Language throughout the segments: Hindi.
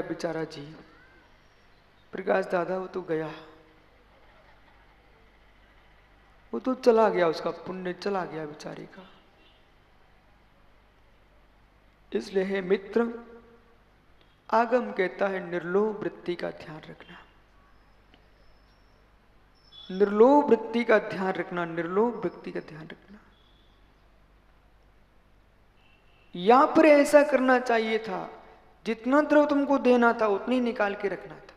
बेचारा जीव। प्रकाश दादा वो तो गया, वो तो चला गया, उसका पुण्य चला गया बेचारे का। इसलिए हे मित्र, आगम कहता है निर्लोभ वृत्ति का ध्यान रखना, निर्लोभ वृत्ति का ध्यान रखना, निर्लोभ वृत्ति का ध्यान रखना। यहां पर ऐसा करना चाहिए था, जितना द्रव्य तुमको देना था उतनी ही निकाल के रखना था,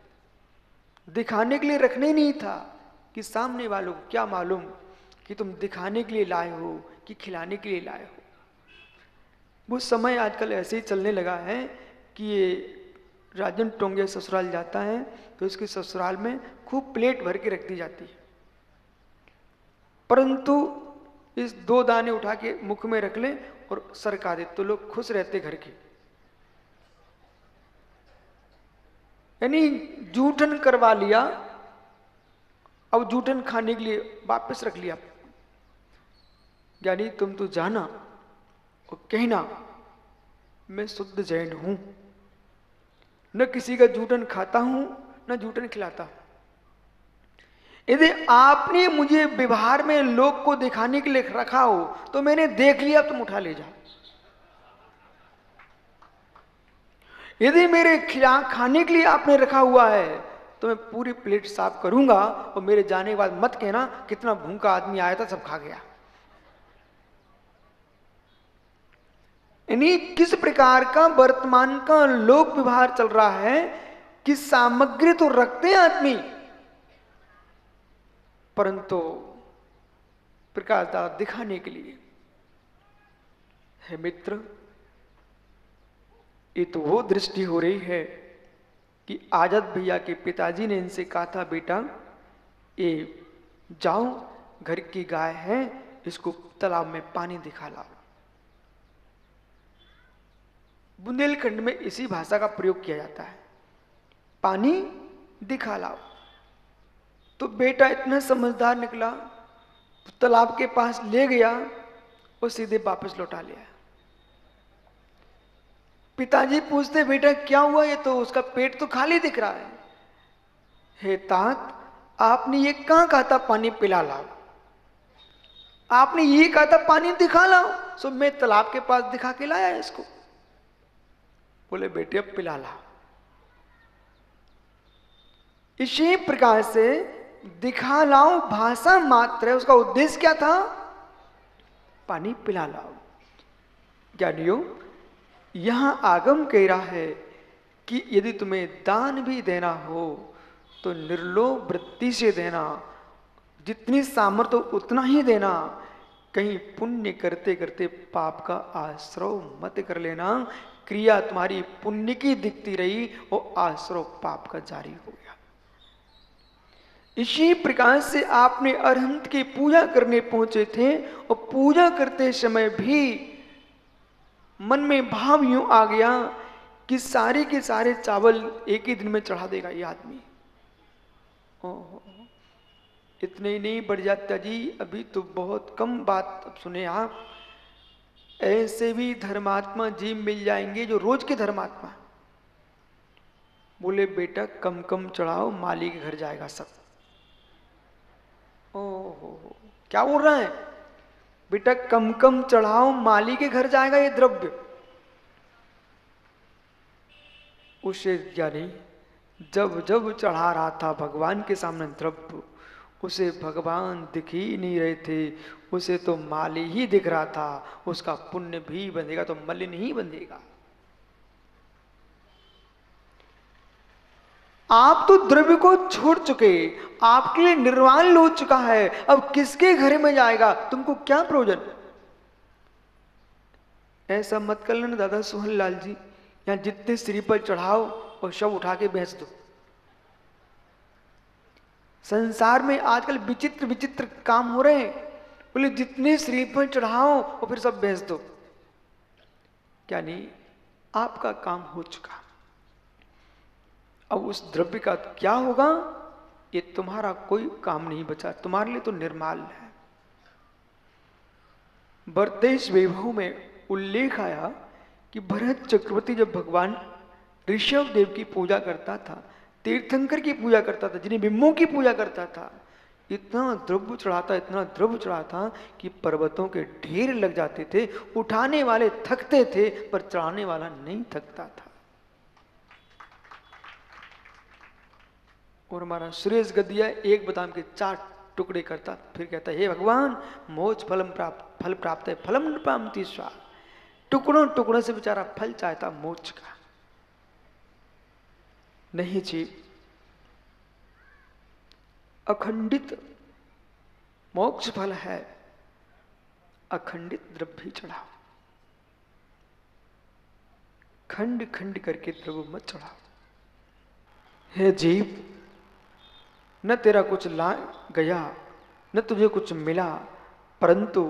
दिखाने के लिए रखने नहीं था कि सामने वालों को क्या मालूम कि तुम दिखाने के लिए लाए हो कि खिलाने के लिए लाए हो। वो समय आजकल ऐसे ही चलने लगा है कि ये राजन टोंगे ससुराल जाता है तो उसके ससुराल में खूब प्लेट भर के रख दी जाती है, परंतु इस 2 दाने उठा के मुख में रख ले और सरका दे तो लोग खुश रहते घर के। यानी जूठन करवा लिया, अब जूठन खाने के लिए वापस रख लिया। यानी तुम तो जाना और कहना मैं शुद्ध जैन हूं, न किसी का जूठन खाता हूं न जूठन खिलाता हूं। यदि आपने मुझे व्यवहार में लोग को दिखाने के लिए रखा हो तो मैंने देख लिया, तुम उठा ले जाओ। यदि मेरे खाने के लिए आपने रखा हुआ है तो मैं पूरी प्लेट साफ करूंगा और मेरे जाने के बाद मत कहना कितना भूखा आदमी आया था सब खा गया। यानी किस प्रकार का वर्तमान का लोक व्यवहार चल रहा है कि सामग्री तो रखते हैं आदमी, परंतु प्रकाश दादा दिखाने के लिए। है मित्र, ये तो वो दृष्टि हो रही है कि आजाद भैया के पिताजी ने इनसे कहा था बेटा ये जाओ घर की गाय है इसको तालाब में पानी दिखा लाओ। बुंदेलखंड में इसी भाषा का प्रयोग किया जाता है, पानी दिखा लाओ। तो बेटा इतना समझदार निकला, तालाब के पास ले गया और सीधे वापस लौटा लिया। पिताजी पूछते बेटा क्या हुआ, ये तो उसका पेट तो खाली दिख रहा है। हे तात, आपने ये कहां कहा था पानी पिला लाओ, आपने ये कहा था पानी दिखा लाओ, सो मैं तालाब के पास दिखा के लाया इसको। बोले बेटे अब पिला लाओ। इसी प्रकार से दिखा लाओ भाषा मात्र है, उसका उद्देश्य क्या था, पानी पिला लाओ। ज्ञानियों, यहां आगम कह रहा है कि यदि तुम्हें दान भी देना हो तो निर्लोभ वृत्ति से देना, जितनी सामर्थ्य उतना ही देना। कहीं पुण्य करते करते पाप का आश्रय मत कर लेना, क्रिया तुम्हारी पुण्य की दिखती रही और आश्रय पाप का जारी हो गया। इसी प्रकार से आपने अरहंत की पूजा करने पहुंचे थे और पूजा करते समय भी मन में भाव यूं आ गया कि सारे के सारे चावल एक ही दिन में चढ़ा देगा ये आदमी। ओहो, इतने ही नहीं बढ़ जाता जी, अभी तो बहुत कम बात। अब सुने आप, ऐसे भी धर्मात्मा जीव मिल जाएंगे जो रोज के धर्मात्मा। बोले बेटा कम कम चढ़ाओ, माली के घर जाएगा सब। ओहो, क्या बोल रहा है बेटा, कम कम चढ़ाओ माली के घर जाएगा ये द्रव्य। उसे यानी जब जब चढ़ा रहा था भगवान के सामने द्रव्य, उसे भगवान दिख ही नहीं रहे थे, उसे तो माली ही दिख रहा था। उसका पुण्य भी बंधेगा तो मलिन ही बंधेगा। आप तो द्रव्य को छोड़ चुके, आपके लिए निर्वाण हो चुका है, अब किसके घर में जाएगा, तुमको क्या प्रयोजन। ऐसा मत कर लेना दादा सोहन लाल जी, यहां जितने श्री पर चढ़ाओ और शव उठा के बेच दो। संसार में आजकल विचित्र विचित्र काम हो रहे हैं। बोले जितने श्री पर चढ़ाओ और फिर सब बेच दो। क्या नहीं, आपका काम हो चुका, अब उस द्रव्य का क्या होगा ये तुम्हारा कोई काम नहीं बचा, तुम्हारे लिए तो निर्माल है। भरतेश वैभव में उल्लेख आया कि भरत चक्रवर्ती जब भगवान ऋषभ देव की पूजा करता था, तीर्थंकर की पूजा करता था, जिन्हें बिम्बों की पूजा करता था। इतना द्रव्य चढ़ाता, इतना द्रव्य चढ़ाता कि पर्वतों के ढेर लग जाते थे। उठाने वाले थकते थे पर चढ़ाने वाला नहीं थकता था। और हमारा सुरेश गद्दिया एक बादाम के 4 टुकड़े करता, फिर कहता, हे भगवान, मोक्ष फल प्राप्त है, फलम न प्राप्ति स्वा। टुकड़ों टुकड़ों से बेचारा फल चाहता मोक्ष का। नहीं जी, अखंडित मोक्ष फल है, अखंडित द्रव्य चढ़ाओ, खंड खंड करके द्रव्य मत चढ़ाओ। हे जीव, न तेरा कुछ ला गया, न तुझे कुछ मिला, परंतु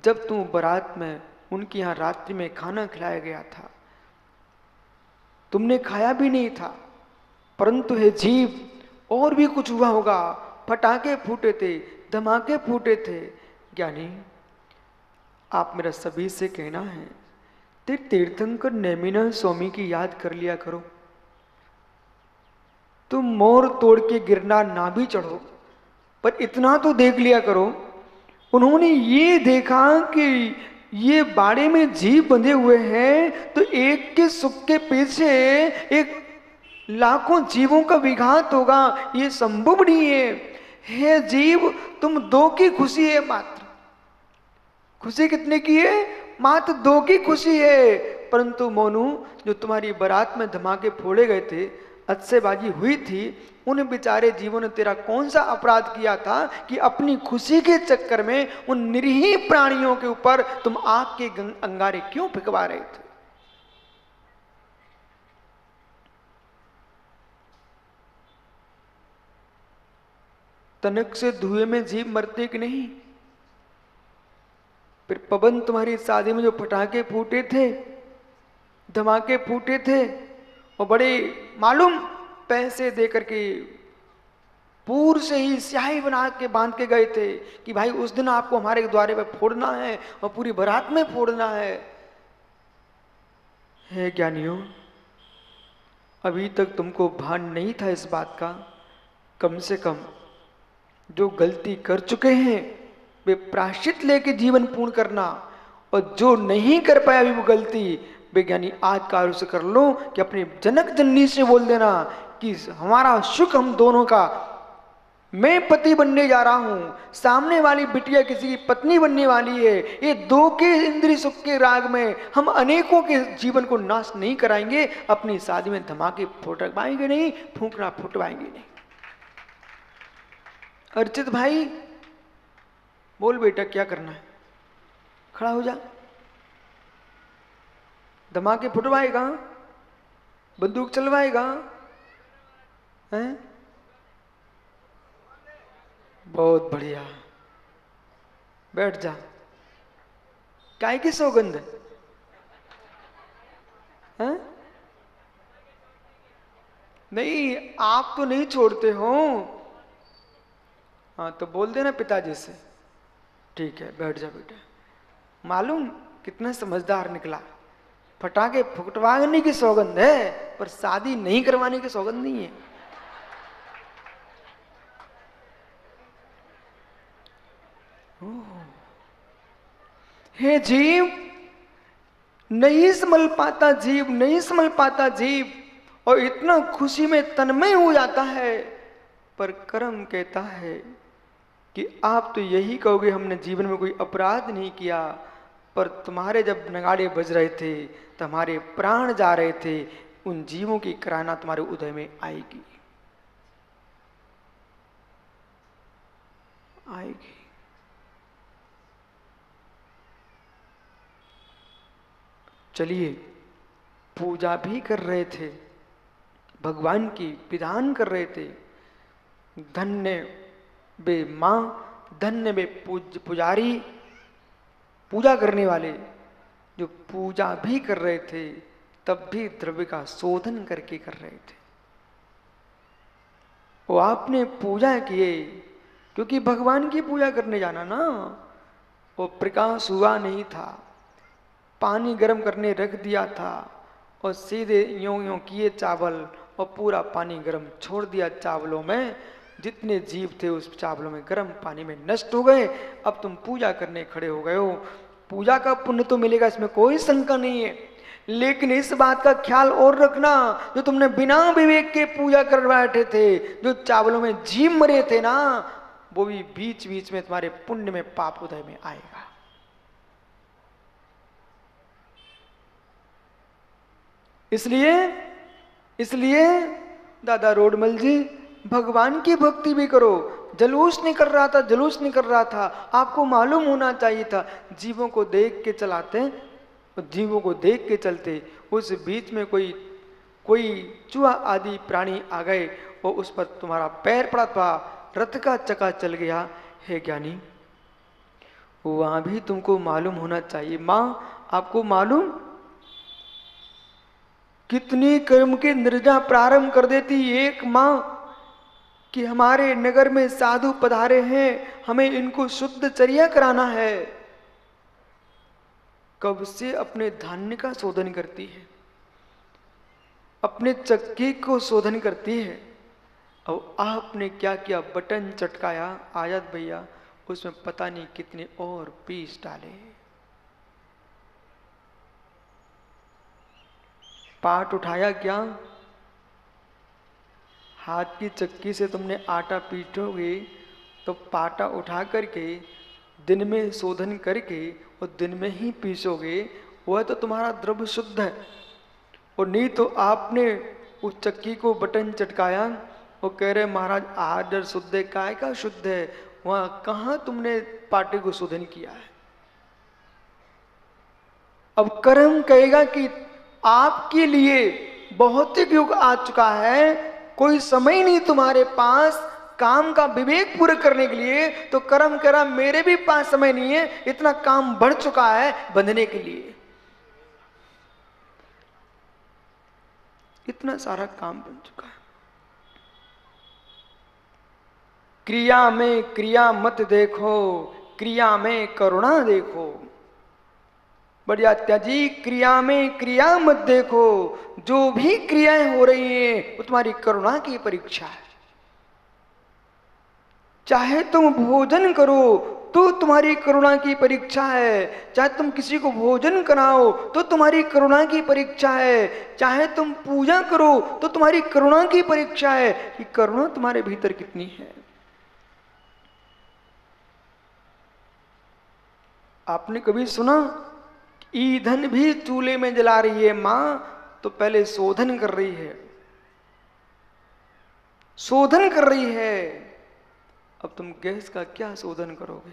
जब तू बारात में उनके यहाँ रात्रि में खाना खिलाया गया था, तुमने खाया भी नहीं था। परंतु हे जीव, और भी कुछ हुआ होगा, पटाखे फूटे थे, धमाके फूटे थे। ज्ञानी, आप मेरा सभी से कहना है, तीर्थंकर नेमिना स्वामी की याद कर लिया करो। तुम मोर तोड़ के गिरनार ना भी चढ़ो, पर इतना तो देख लिया करो, उन्होंने ये देखा कि ये बाड़े में जीव बंधे हुए हैं, तो एक के सुख के पीछे एक लाखों जीवों का विघात होगा, ये संभव नहीं है। हे जीव, तुम 2 की खुशी है मात्र। खुशी कितने की है? मात्र 2 की खुशी है। परंतु मोनू, जो तुम्हारी बारात में धमाके फोड़े गए थे, अत्सेबाजी हुई थी, उन बेचारे जीवों ने तेरा कौन सा अपराध किया था कि अपनी खुशी के चक्कर में उन निरीह प्राणियों के ऊपर तुम आग के अंगारे क्यों फेंकवा रहे थे? तनक से धुएं में जीव मरते कि नहीं? फिर पवन, तुम्हारी शादी में जो पटाखे फूटे थे, धमाके फूटे थे, और बड़े मालूम पैसे दे करके पूर्व से ही स्याही बना के बांध के गए थे कि भाई उस दिन आपको हमारे द्वारे पे फोड़ना है और पूरी बारात में फोड़ना है। हे ज्ञानियों, अभी तक तुमको भान नहीं था इस बात का। कम से कम जो गलती कर चुके हैं वे प्रायश्चित लेके जीवन पूर्ण करना, और जो नहीं कर पाया अभी वो गलती, वे ज्ञानी आज कार्य से कर लो कि अपने जनक जननी से बोल देना कि हमारा सुख हम दोनों का, मैं पति बनने जा रहा हूं, सामने वाली बिटिया किसी की पत्नी बनने वाली है। ये 2 के इंद्रिय सुख के राग में हम अनेकों के जीवन को नाश नहीं कराएंगे। अपनी शादी में धमाके फुटवाएंगे नहीं, फूंकना फुटवाएंगे नहीं। अर्चित भाई, बोल बेटा, क्या करना है? खड़ा हो जा। धमाके फुटवाएगा? बंदूक चलवाएगा? हैं? बहुत बढ़िया, बैठ जा। काय की सौगंध है? नहीं, आप तो नहीं छोड़ते हो। हाँ, तो बोल देना पिताजी से। ठीक है, बैठ जा बेटा। मालूम कितना समझदार निकला। पटाखे फुटवाने की सौगंध है, पर शादी नहीं करवाने की सौगंध नहीं है। हे जीव, नहीं संभल पाता जीव, नहीं संभल पाता जीव, और इतना खुशी में तन्मय हो जाता है, पर कर्म कहता है कि आप तो यही कहोगे हमने जीवन में कोई अपराध नहीं किया, पर तुम्हारे जब नगाड़े बज रहे थे तो हमारे प्राण जा रहे थे। उन जीवों की कराना तुम्हारे उदय में आएगी, आएगी। चलिए, पूजा भी कर रहे थे, भगवान की विधान कर रहे थे। धन्य बे मां, धन्य बे पुजारी, पूजा करने वाले जो पूजा भी कर रहे थे, तब भी द्रव्य का शोधन करके कर रहे थे। वो आपने पूजा किए क्योंकि भगवान की पूजा करने जाना ना। वो प्रकाश हुआ नहीं था, पानी गर्म करने रख दिया था, और सीधे यूं यूं किए चावल और पूरा पानी गर्म छोड़ दिया चावलों में। जितने जीव थे उस चावलों में गर्म पानी में नष्ट हो गए। अब तुम पूजा करने खड़े हो गए हो। पूजा का पुण्य तो मिलेगा, इसमें कोई शंका नहीं है, लेकिन इस बात का ख्याल और रखना, जो तुमने बिना विवेक के पूजा कर बैठे थे, जो चावलों में जीव मरे थे ना, वो भी बीच बीच में तुम्हारे पुण्य में पाप उदय में आएगा। इसलिए दादा रोडमल जी, भगवान की भक्ति भी करो। जुलूस नहीं कर रहा था, आपको मालूम होना चाहिए था। जीवों को देख के चलाते, जीवों को देख के चलते, उस बीच में कोई चूहा आदि प्राणी आ गए और उस पर तुम्हारा पैर पड़ा था, रथ का चक्का चल गया। हे ज्ञानी, वहां भी तुमको मालूम होना चाहिए। मां, आपको मालूम कितनी कर्म की निर्जा प्रारंभ कर देती एक मां, कि हमारे नगर में साधु पधारे हैं, हमें इनको शुद्ध चर्या कराना है। कब से अपने धान्य का शोधन करती है, अपने चक्की को शोधन करती है। और आपने क्या किया, बटन चटकाया आयत भैया, उसमें पता नहीं कितने और पीस डाले। पाट उठाया क्या, हाथ की चक्की से तुमने आटा पीटोगे तो पाटा उठा करके दिन में शोधन करके और दिन में ही पीसोगे, वह तो तुम्हारा द्रव्य शुद्ध है। और नहीं तो आपने उस चक्की को बटन चटकाया और कह रहे महाराज आदर शुद्ध है, काय का शुद्ध है, वहां कहां तुमने पाटे को शोधन किया है। अब कर्म कहेगा कि आपके लिए भौतिक युग आ चुका है, कोई समय नहीं तुम्हारे पास काम का विवेक पूरे करने के लिए, तो कर्म करा मेरे भी पास समय नहीं है, इतना काम बढ़ चुका है बंधने के लिए, इतना सारा काम बन चुका है। क्रिया में क्रिया मत देखो, क्रिया में करुणा देखो। बढ़िया त्याजी, क्रिया में क्रिया मत देखो, जो भी क्रियाएं हो रही हैं वो तुम्हारी करुणा की परीक्षा है। चाहे तुम भोजन करो तो तुम्हारी करुणा की परीक्षा है, चाहे तुम किसी को भोजन कराओ तो तुम्हारी करुणा की परीक्षा है, चाहे तुम पूजा करो तो तुम्हारी करुणा की परीक्षा है कि करुणा तुम्हारे भीतर कितनी है। आपने कभी सुना ईंधन भी चूल्हे में जला रही है मां, तो पहले शोधन कर रही है, शोधन कर रही है। अब तुम गैस का क्या शोधन करोगे।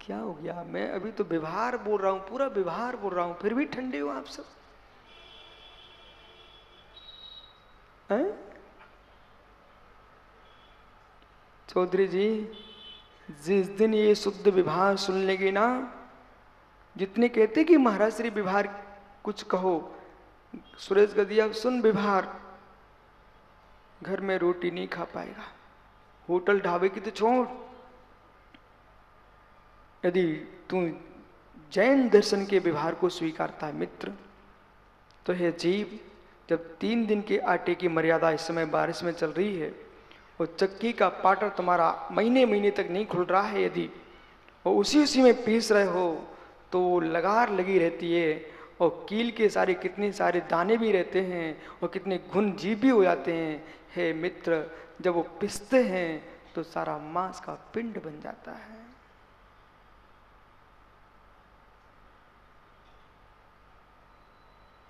क्या हो गया, मैं अभी तो व्यवहार बोल रहा हूं, पूरा व्यवहार बोल रहा हूं, फिर भी ठंडे हो आप सब हैं? चौधरी जी, जिस दिन ये शुद्ध व्यवहार सुन लेगी ना, जितने कहते कि महाराज श्री व्यवहार कुछ कहो, सुरेश गदिया सुन व्यवहार, घर में रोटी नहीं खा पाएगा, होटल ढाबे की तो छोड़। यदि तू जैन दर्शन के व्यवहार को स्वीकारता है मित्र, तो है जीव, जब 3 दिन के आटे की मर्यादा इस समय बारिश में चल रही है और चक्की का पाटर तुम्हारा महीने महीने तक नहीं खुल रहा है, यदि और उसी में पीस रहे हो तो लगार लगी रहती है और कील के सारे कितने सारे दाने भी रहते हैं और कितने घुन जीव भी हो जाते हैं। हे मित्र, जब वो पिसते हैं तो सारा मांस का पिंड बन जाता है।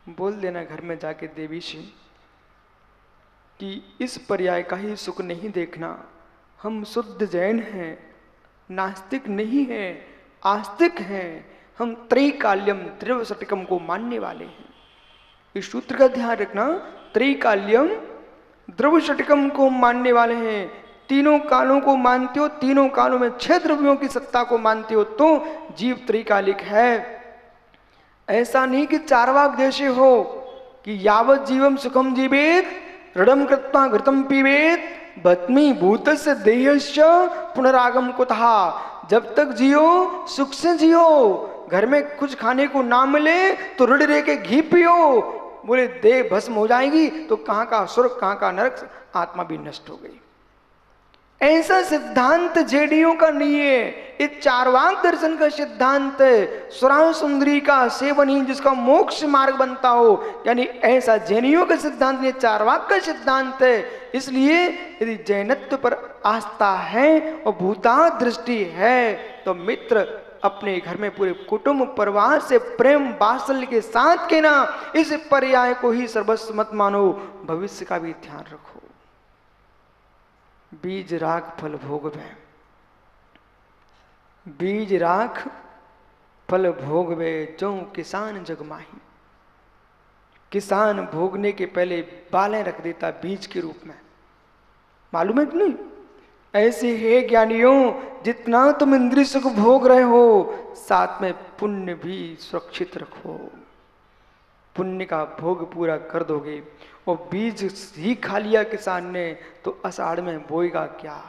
बोल देना घर में जाके देवी से कि इस पर्याय का ही सुख नहीं देखना, हम शुद्ध जैन हैं, नास्तिक नहीं हैं, आस्तिक हैं, हम त्रैकाल्यम द्रव्यषटकम को मानने वाले हैं। इस सूत्र का ध्यान रखना, त्रैकाल्यम द्रव्यषटकम को मानने वाले हैं। तीनों कालों को मानते हो, तीनों कालों में 6 द्रव्यों की सत्ता को मानते हो तो जीव त्रैकालिक है। ऐसा नहीं कि चार्वाक जैसे हो कि यावत जीवम सुखम जीवेत ऋणम कृत्वा घृतम पीवेत, भस्मीभूतस्य देहस्य पुनरागम कुतः। जब तक जियो सुख से जियो, घर में कुछ खाने को ना मिले तो ऋण रह के घी पियो, बोले देह भस्म हो जाएगी तो कहां का स्वर्ग कहां का नरक, आत्मा भी नष्ट हो गई। ऐसा सिद्धांत जेडीओ का नहीं है, ये चारवाक दर्शन का सिद्धांत है। सुराव सुंदरी का सेवन ही जिसका मोक्ष मार्ग बनता हो, यानी ऐसा जैनियों का सिद्धांत नहीं, चारवाक का सिद्धांत है। इसलिए यदि जैनत्व पर आस्था है और भूता दृष्टि है तो मित्र अपने घर में पूरे कुटुंब परिवार से प्रेम वात्सल्य के साथ कहना, इस पर्याय को ही सर्वस्व मत मानो, भविष्य का भी ध्यान रखो। बीज राख फल भोगवे, बीज राख फल भोगवे जो किसान जग माही। किसान भोगने के पहले बालें रख देता बीज के रूप में, मालूम है कि नहीं? ऐसे है ज्ञानियों, जितना तुम इंद्रिय सुख भोग रहे हो साथ में पुण्य भी सुरक्षित रखो, पुण्य का भोग पूरा कर दोगे। और बीज ही खा लिया किसान ने तो आषाढ़ में बोएगा क्या?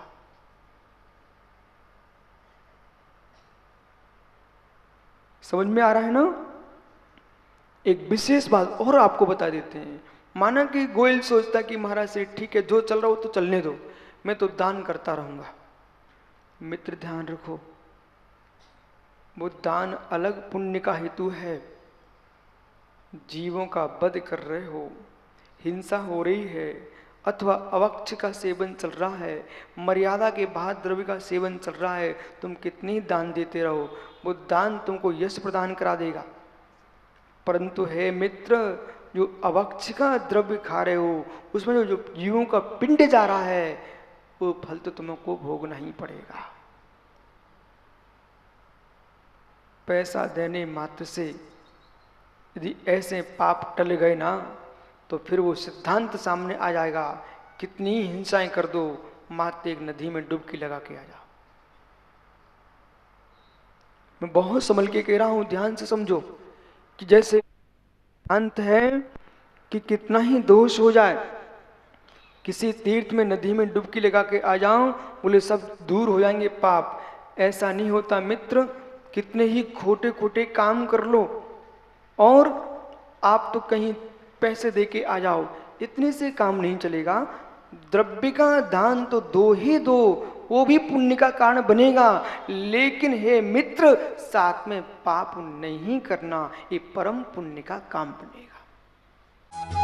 समझ में आ रहा है ना? एक विशेष बात और आपको बता देते हैं। माना कि गोयल सोचता कि महाराज से ठीक है, जो चल रहा हो तो चलने दो, मैं तो दान करता रहूंगा। मित्र ध्यान रखो, वो दान अलग पुण्य का हेतु है। जीवों का वध कर रहे हो, हिंसा हो रही है, अथवा अवक्ष का सेवन चल रहा है, मर्यादा के बाहर द्रव्य का सेवन चल रहा है, तुम कितनी दान देते रहो, वो दान तुमको यश प्रदान करा देगा। परंतु है मित्र, जो अवक्ष का द्रव्य खा रहे हो, उसमें जो जीवों का पिंड जा रहा है, वो फल तो तुमको भोगना ही पड़ेगा। पैसा देने मात्र से यदि ऐसे पाप टल गए ना, तो फिर वो सिद्धांत सामने आ जाएगा, कितनी हिंसाएं कर दो, मात्र एक नदी में डुबकी लगा के आ जाओ। मैं बहुत संभल के कह रहा हूं, ध्यान से समझो कि जैसे अंत है कि कितना ही दोष हो जाए, किसी तीर्थ में नदी में डुबकी लगा के आ जाओ, बोले सब दूर हो जाएंगे पाप। ऐसा नहीं होता मित्र। कितने ही खोटे खोटे काम कर लो और आप तो कहीं पैसे देके आ जाओ, इतने से काम नहीं चलेगा। द्रव्य का दान तो दो ही दो, वो भी पुण्य का कारण बनेगा, लेकिन हे मित्र साथ में पाप नहीं करना, ये परम पुण्य का काम बनेगा।